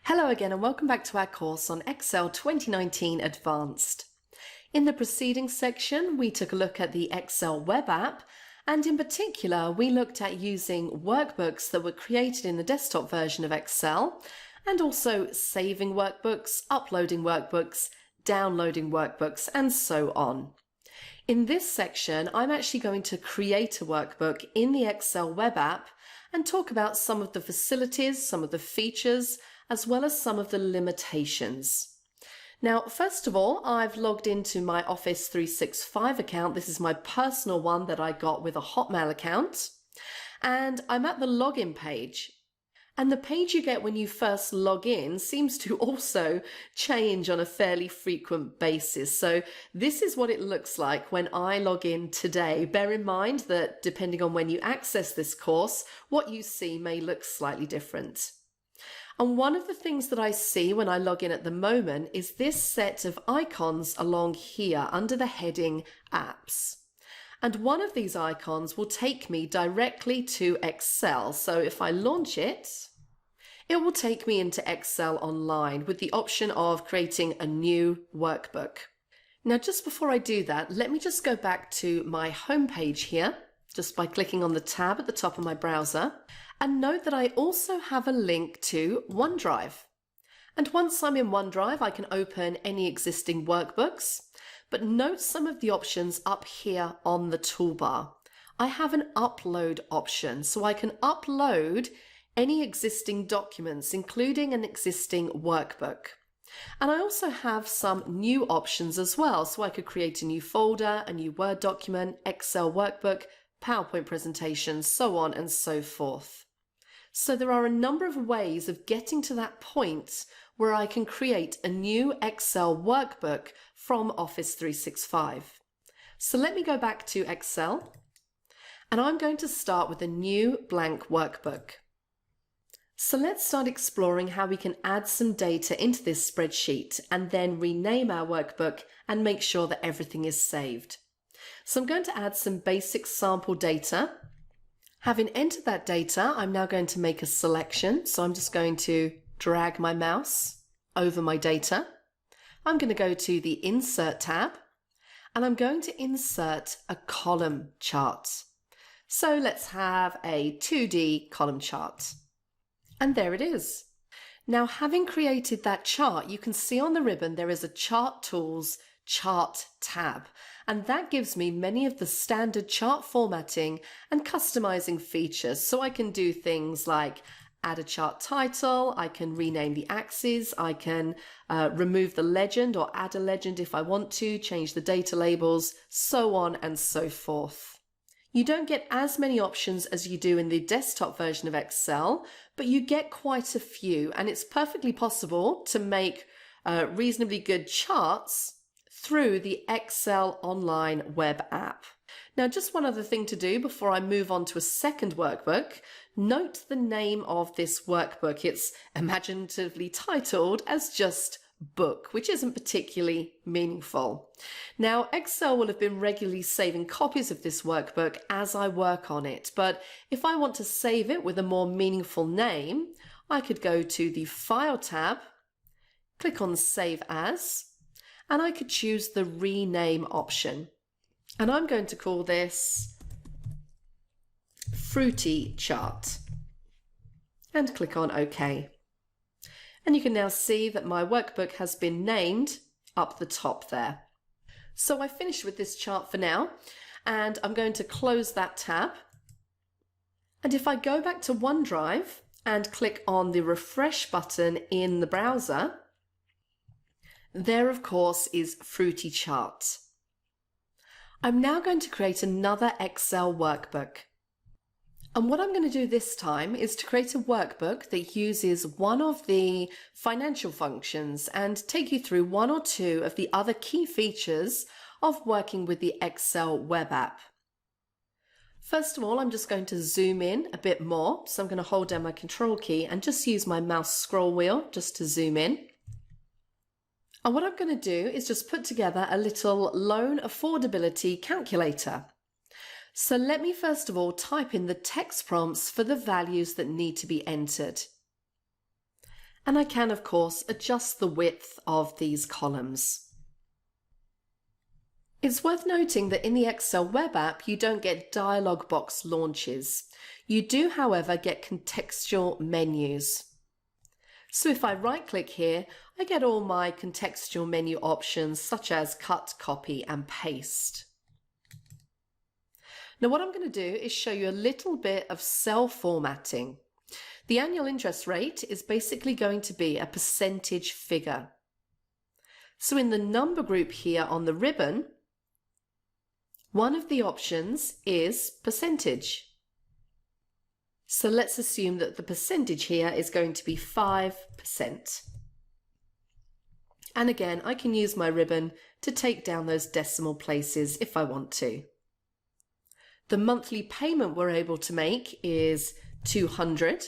Hello again and welcome back to our course on Excel 2019 Advanced. In the preceding section, we took a look at the Excel web app, and in particular, we looked at using workbooks that were created in the desktop version of Excel, and also saving workbooks, uploading workbooks, downloading workbooks, and so on. In this section, I'm actually going to create a workbook in the Excel web app and talk about some of the facilities, some of the features, as well as some of the limitations. Now, first of all, I've logged into my Office 365 account. This is my personal one that I got with a Hotmail account. And I'm at the login page. And the page you get when you first log in seems to also change on a fairly frequent basis. So this is what it looks like when I log in today. Bear in mind that depending on when you access this course, what you see may look slightly different. And one of the things that I see when I log in at the moment is this set of icons along here under the heading Apps. And one of these icons will take me directly to Excel. So if I launch it, it will take me into Excel Online with the option of creating a new workbook. Now, just before I do that, let me just go back to my home page here, just by clicking on the tab at the top of my browser. And note that I also have a link to OneDrive. And once I'm in OneDrive, I can open any existing workbooks, but note some of the options up here on the toolbar. I have an upload option, so I can upload any existing documents, including an existing workbook. And I also have some new options as well, so I could create a new folder, a new Word document, Excel workbook, PowerPoint presentations, so on and so forth. So there are a number of ways of getting to that point where I can create a new Excel workbook from Office 365. So let me go back to Excel, and I'm going to start with a new blank workbook. So let's start exploring how we can add some data into this spreadsheet and then rename our workbook and make sure that everything is saved. So I'm going to add some basic sample data. Having entered that data, I'm now going to make a selection. So I'm just going to drag my mouse over my data. I'm going to go to the Insert tab, and I'm going to insert a column chart. So let's have a 2D column chart. And there it is. Now, having created that chart, you can see on the ribbon there is a Chart Tools Chart tab. And that gives me many of the standard chart formatting and customizing features. So I can do things like add a chart title, I can rename the axes, I can remove the legend or add a legend if I want to, change the data labels, so on and so forth. You don't get as many options as you do in the desktop version of Excel, but you get quite a few, and it's perfectly possible to make reasonably good charts through the Excel Online web app. Now, just one other thing to do before I move on to a second workbook. Note the name of this workbook. It's imaginatively titled as just Book, which isn't particularly meaningful. Now, Excel will have been regularly saving copies of this workbook as I work on it, but if I want to save it with a more meaningful name, I could go to the File tab, click on Save As, and I could choose the rename option. And I'm going to call this Fruity Chart and click on OK. And you can now see that my workbook has been named up the top there. So I finished with this chart for now, and I'm going to close that tab. And if I go back to OneDrive and click on the refresh button in the browser, there, of course, is Fruity Chart. I'm now going to create another Excel workbook. And what I'm going to do this time is to create a workbook that uses one of the financial functions and take you through one or two of the other key features of working with the Excel web app. First of all, I'm just going to zoom in a bit more. So I'm going to hold down my Control key and just use my mouse scroll wheel just to zoom in. And what I'm going to do is just put together a little loan affordability calculator. So let me first of all type in the text prompts for the values that need to be entered. And I can, of course, adjust the width of these columns. It's worth noting that in the Excel web app, you don't get dialog box launches. You do, however, get contextual menus. So if I right-click here, I get all my contextual menu options such as cut, copy, and paste. Now what I'm going to do is show you a little bit of cell formatting. The annual interest rate is basically going to be a percentage figure. So in the number group here on the ribbon, one of the options is percentage. So let's assume that the percentage here is going to be 5%. And again, I can use my ribbon to take down those decimal places if I want to. The monthly payment we're able to make is 200.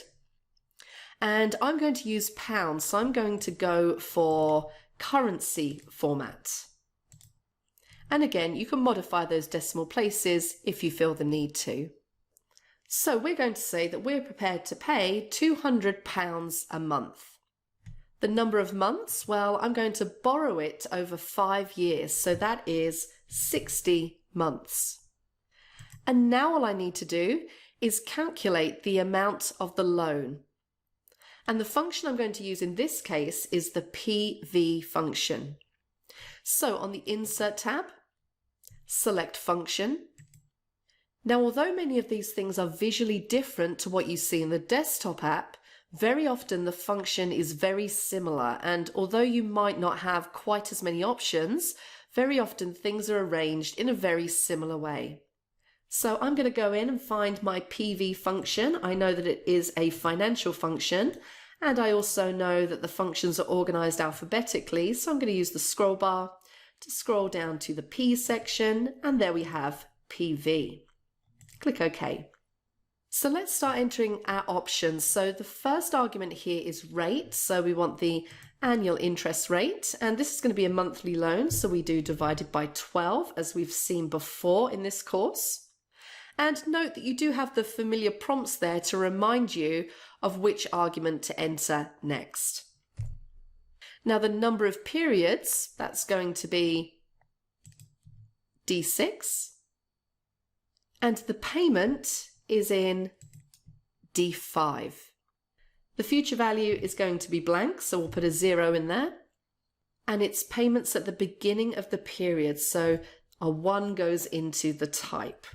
And I'm going to use pounds, so I'm going to go for currency format. And again, you can modify those decimal places if you feel the need to. So we're going to say that we're prepared to pay £200 a month. The number of months, well, I'm going to borrow it over 5 years, so that is 60 months. And now all I need to do is calculate the amount of the loan. And the function I'm going to use in this case is the PV function. So on the Insert tab, select Function. Now, although many of these things are visually different to what you see in the desktop app, very often the function is very similar, and although you might not have quite as many options, very often things are arranged in a very similar way. So I'm going to go in and find my PV function. I know that it is a financial function, and I also know that the functions are organized alphabetically, so I'm going to use the scroll bar to scroll down to the P section, and there we have PV. Click OK. So let's start entering our options. So the first argument here is rate, so we want the annual interest rate, and this is going to be a monthly loan, so we do divided by 12 as we've seen before in this course. And note that you do have the familiar prompts there to remind you of which argument to enter next. Now the number of periods, that's going to be D6, and the payment is in D5. The future value is going to be blank, so we'll put a 0 in there, and it's payments at the beginning of the period, so a 1 goes into the type.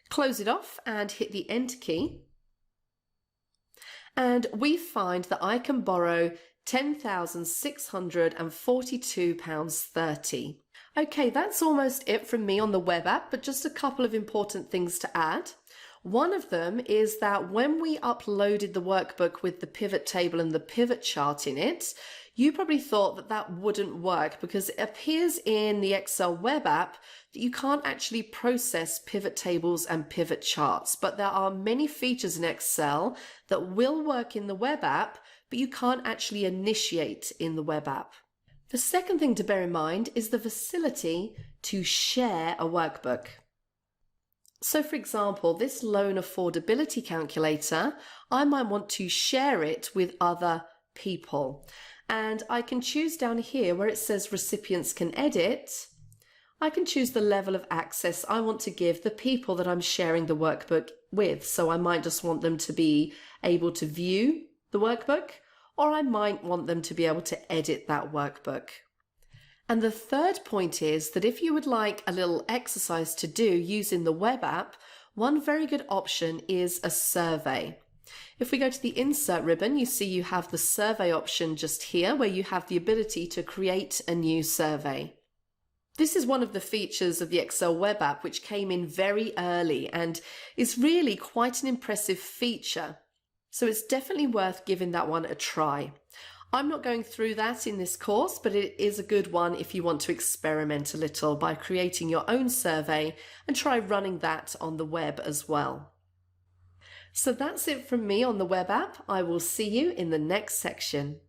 Close it off and hit the Enter key, and we find that I can borrow £10,642.30. Okay, that's almost it from me on the web app, but just a couple of important things to add. One of them is that when we uploaded the workbook with the pivot table and the pivot chart in it, you probably thought that that wouldn't work because it appears in the Excel web app that you can't actually process pivot tables and pivot charts, but there are many features in Excel that will work in the web app, but you can't actually initiate in the web app. The second thing to bear in mind is the facility to share a workbook. So for example, this loan affordability calculator, I might want to share it with other people. And I can choose down here where it says recipients can edit, I can choose the level of access I want to give the people that I'm sharing the workbook with. So I might just want them to be able to view the workbook, or I might want them to be able to edit that workbook. And the third point is that if you would like a little exercise to do using the web app, one very good option is a survey. If we go to the Insert ribbon, you see you have the survey option just here where you have the ability to create a new survey. This is one of the features of the Excel web app which came in very early and is really quite an impressive feature. So it's definitely worth giving that one a try. I'm not going through that in this course, but it is a good one if you want to experiment a little by creating your own survey and try running that on the web as well. So that's it from me on the web app. I will see you in the next section.